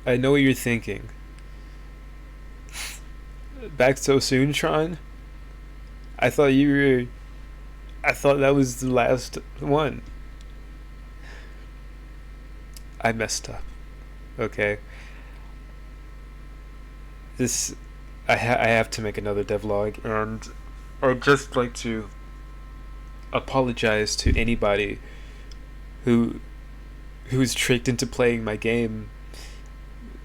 I know what you're thinking. Back so soon, Tron? I thought you were. I thought that was the last one. I messed up. Okay. This. I have to make another devlog, and I'd just like to apologize to anybody who who's tricked into playing my game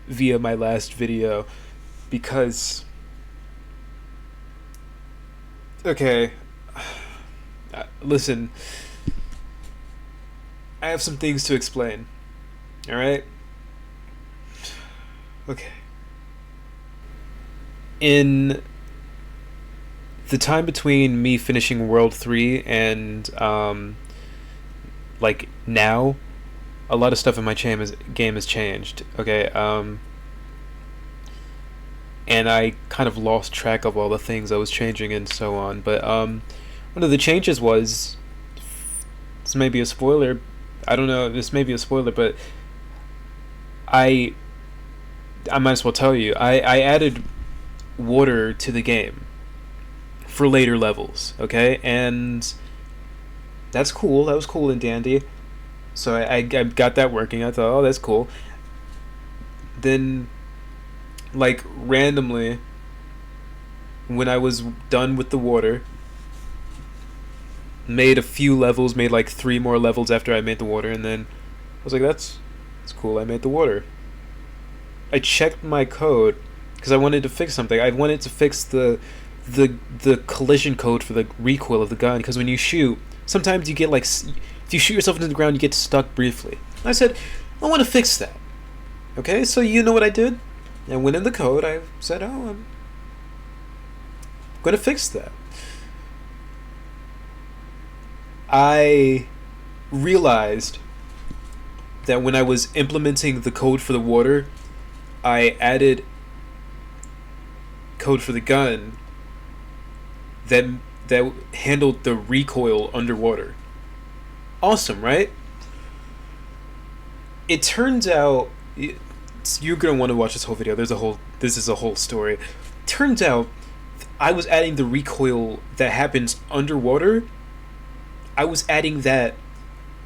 via my last video because okay, listen, I have some things to explain. All right? Okay. In the time between me finishing World 3 and like now, a lot of stuff in my game has changed. Okay, and I kind of lost track of all the things I was changing and so on. But one of the changes was, this may be a spoiler. I don't know. This may be a spoiler, but I I might as well tell you. I added water to the game for later levels. Okay, and that's cool. That was cool and dandy. So I got that working. I thought, oh, that's cool. Then, like, randomly, when I was done with the water, made a few levels, made like 3 more levels after I made the water, and then I was like, that's cool. I made the water. I checked my code because I wanted to fix something. I wanted to fix the collision code for the recoil of the gun, because when you shoot, sometimes you get like, if you shoot yourself into the ground, you get stuck briefly. I said, I want to fix that. Okay, so you know what I did? I went in the code. I said, oh, I'm going to fix that. I realized that when I was implementing the code for the water, I added code for the gun that handled the recoil underwater. Awesome, right? It turns out you're gonna want to watch this whole video. This is a whole story. Turns out I was adding the recoil that happens underwater. I was adding that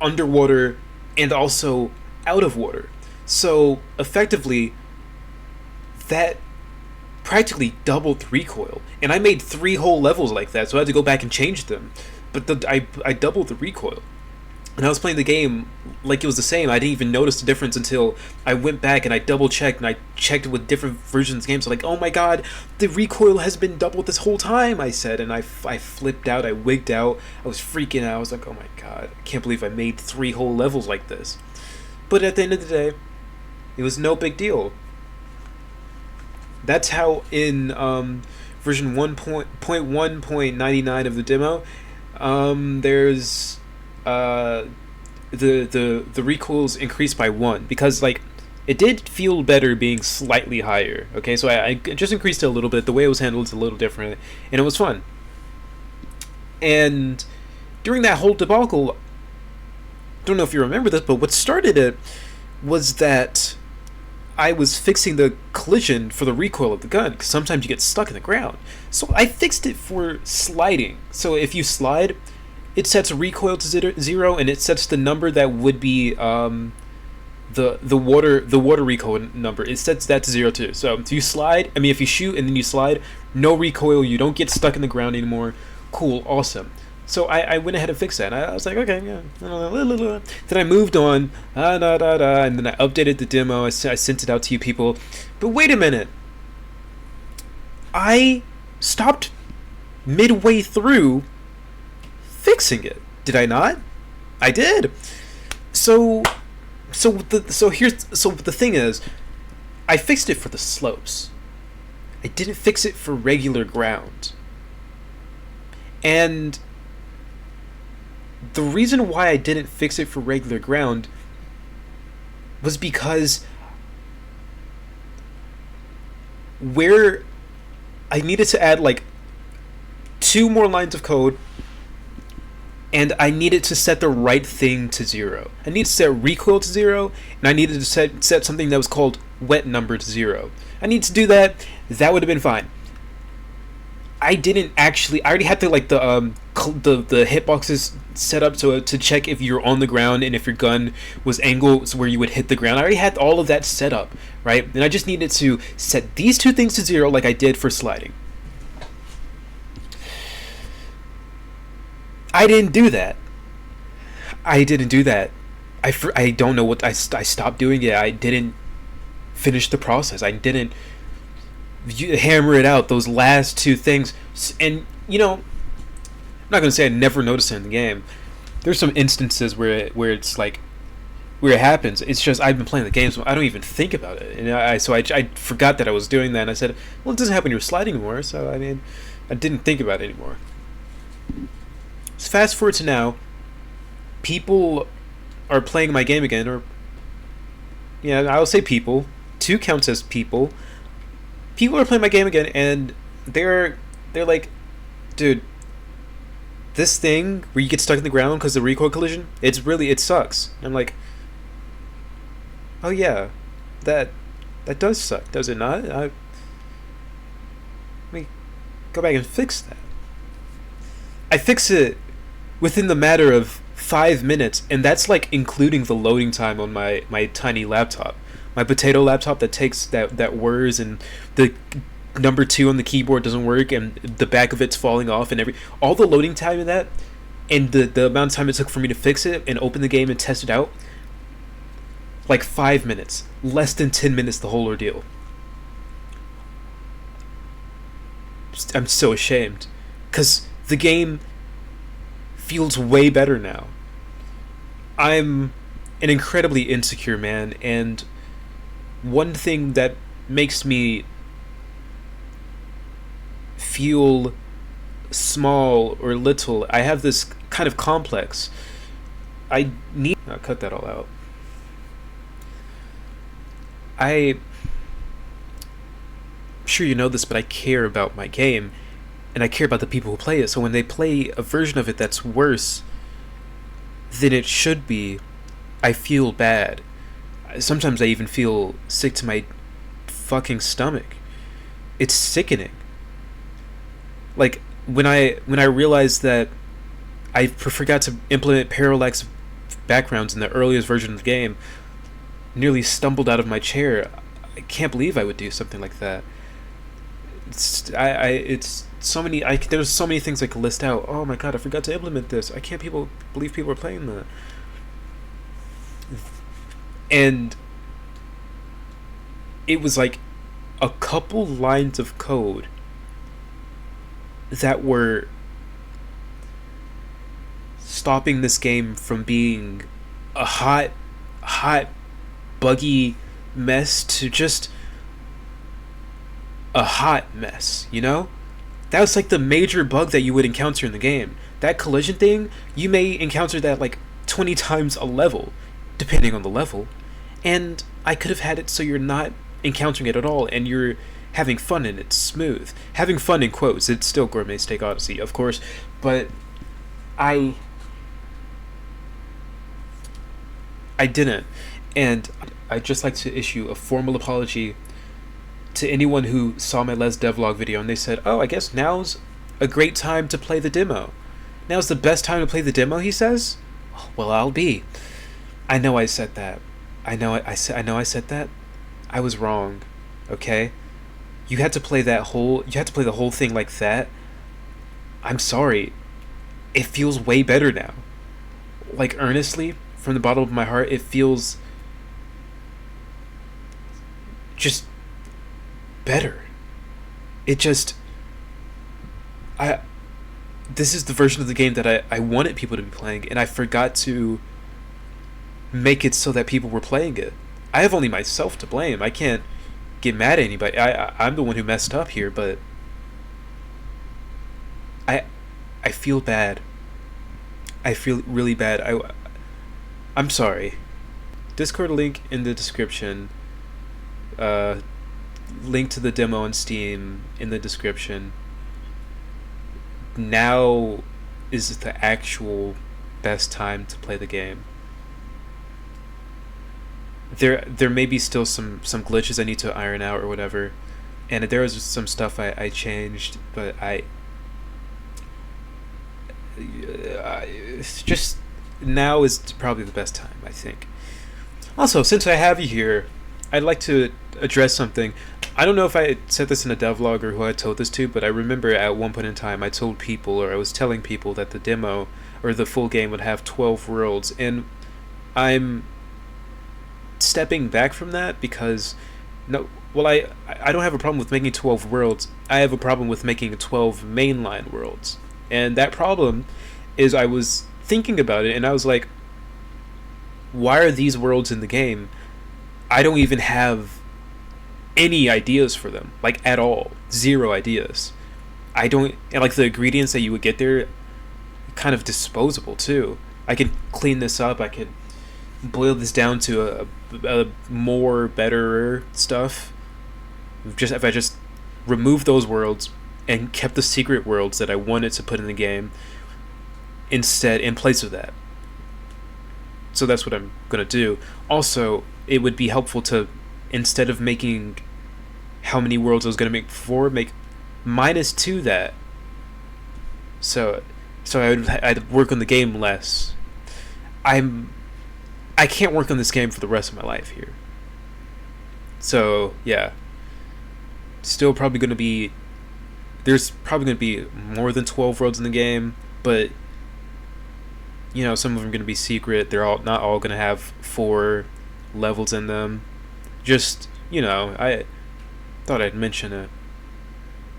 underwater and also out of water. So effectively, that practically doubled the recoil. And I made 3 whole levels like that, so I had to go back and change them. But I doubled the recoil. And I was playing the game like it was the same. I didn't even notice the difference until I went back and I double checked, and I checked with different versions of the game. So like, oh my god, the recoil has been doubled this whole time, I said. And I flipped out, I wigged out, I was freaking out. I was like, oh my god, I can't believe I made 3 whole levels like this. But at the end of the day, it was no big deal. That's how in version 1.1.99 of the demo, there's the recoils increased by 1, because like it did feel better being slightly higher. Okay, so I just increased it a little bit. The way it was handled is a little different, and it was fun. And during that whole debacle, don't know if you remember this, but what started it was that I was fixing the collision for the recoil of the gun, because sometimes you get stuck in the ground. So I fixed it for sliding. So if you slide, it sets recoil to 0, and it sets the number that would be the water recoil number. It sets that to 0 too. So if you slide, if you shoot and then you slide, no recoil, you don't get stuck in the ground anymore. Cool, awesome. So I went ahead and fixed that. I was like, okay, yeah. Then I moved on, and then I updated the demo. I sent it out to you people. But wait a minute. I stopped midway through fixing it. Did I not? I did. So the thing is, I fixed it for the slopes. I didn't fix it for regular ground. And the reason why I didn't fix it for regular ground was because where I needed to add like 2 more lines of code and I needed to set the right thing to 0. I needed to set recoil to 0, and I needed to set something that was called wet number to 0. I need to do that. That would have been fine. I didn't actually. I already had the the hitboxes set up to check if you're on the ground and if your gun was angled where you would hit the ground. I already had all of that set up, right? And I just needed to set these two things to 0, like I did for sliding. I didn't do that. I didn't do that. I don't know what I stopped doing it. I didn't finish the process. I didn't hammer it out, those last two things. And you know, I'm not gonna say I never noticed it in the game. There's some instances where it's like where it happens. It's just I've been playing the game, so I don't even think about it. And I forgot that I was doing that. And I said, well, it doesn't happen when you're sliding anymore. So I mean, I didn't think about it anymore. So fast forward to now, people are playing my game again, or yeah, I'll say people. 2 counts as people. People are playing my game again, and they're like, dude, this thing where you get stuck in the ground because of the recoil collision, it sucks. And I'm like, oh yeah, that does suck, does it not? Let me go back and fix that. I fix it within the matter of 5 minutes, and that's like including the loading time on my tiny laptop. My potato laptop that whirs, and the number 2 on the keyboard doesn't work, and the back of it's falling off, and all the loading time in that, and the amount of time it took for me to fix it and open the game and test it out, like 5 minutes, less than 10 minutes, the whole ordeal. I'm so ashamed, because the game feels way better now. I'm an incredibly insecure man, and one thing that makes me feel small or little, I have this kind of complex. I'll cut that all out. I'm sure you know this, but I care about my game, and I care about the people who play it. So when they play a version of it that's worse than it should be, I feel bad. Sometimes I even feel sick to my fucking stomach. It's sickening. Like when I realized that I forgot to implement parallax backgrounds in the earliest version of the game, nearly stumbled out of my chair. I can't believe I would do something like that. It's so many. There's so many things I could list out. Oh my god, I forgot to implement this. I can't believe people are playing that. And it was like a couple lines of code that were stopping this game from being a hot, buggy mess to just a hot mess, you know? That was like the major bug that you would encounter in the game. That collision thing, you may encounter that like 20 times a level, depending on the level. And I could have had it so you're not encountering it at all, and you're having fun and it's smooth. Having fun in quotes. It's still Gourmet Steak Odyssey, of course, but I didn't. And I'd just like to issue a formal apology to anyone who saw my Les Devlog video and they said, oh, I guess now's a great time to play the demo. Now's the best time to play the demo, he says? Well, I'll be. I know I said that. I know I said that. I was wrong. Okay? You had to play the whole thing like that. I'm sorry. It feels way better now. Like, earnestly, from the bottom of my heart, it feels just better. It just this is the version of the game that I wanted people to be playing, and I forgot to make it so that people were playing it. I have only myself to blame. I can't get mad at anybody. I'm the one who messed up here, but I feel bad. I feel really bad. I'm sorry. Discord link in the description. Link to the demo on Steam in the description. Now is the actual best time to play the game. There may be still some glitches I need to iron out or whatever, and there was some stuff I changed, but it's just now is probably the best time, I think. Also, since I have you here, I'd like to address something. I don't know if I said this in a devlog or who I told this to, but I remember at one point in time I told people, or I was telling people, that the demo or the full game would have 12 worlds, and I'm stepping back from that because no, well, I don't have a problem with making 12 worlds. I have a problem with making 12 mainline worlds, and that problem is I was thinking about it and I was like, why are these worlds in the game? I don't even have any ideas for them, like at all. Zero ideas. I don't, and like the ingredients that you would get there, kind of disposable too. I could clean this up. I could boil this down to a more better stuff. Just if I just remove those worlds and kept the secret worlds that I wanted to put in the game instead in place of that. So that's what I'm gonna do. Also, it would be helpful to, instead of making how many worlds I was gonna make before, make -2 that. So I'd work on the game less. I can't work on this game for the rest of my life here. So yeah, still probably gonna be, there's probably gonna be more than 12 worlds in the game, but you know, some of them are gonna be secret. They're all not all gonna have 4 levels in them. Just, you know, I thought I'd mention it.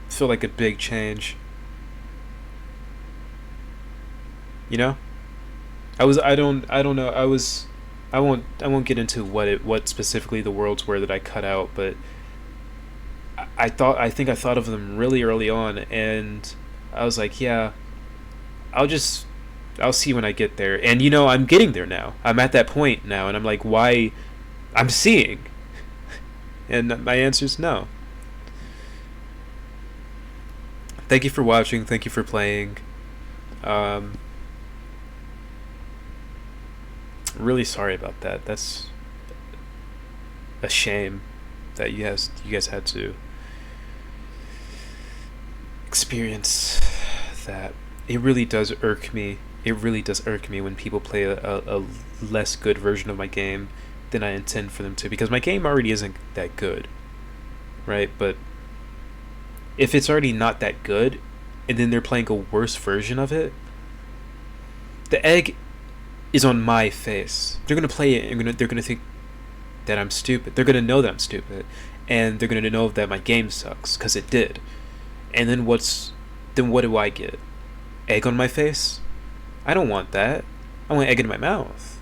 Feel like a big change. You know? I don't know. I won't get into what specifically the worlds were that I cut out, but I think I thought of them really early on, and I was like, yeah, I'll see when I get there. And you know, I'm getting there now. I'm at that point now, and I'm like, why? I'm seeing. And my answer is no. Thank you for watching. Thank you for playing. Really sorry about that. That's a shame that you guys had to experience that. It really does irk me. It really does irk me when people play a less good version of my game than I intend for them to, because my game already isn't that good, right? But if it's already not that good, and then they're playing a worse version of it, the egg is on my face. They're gonna play it and they're gonna think that I'm stupid. They're gonna know that I'm stupid, and they're gonna know that my game sucks because it did. And then what do I get? Egg on my face? I don't want that. I want egg in my mouth.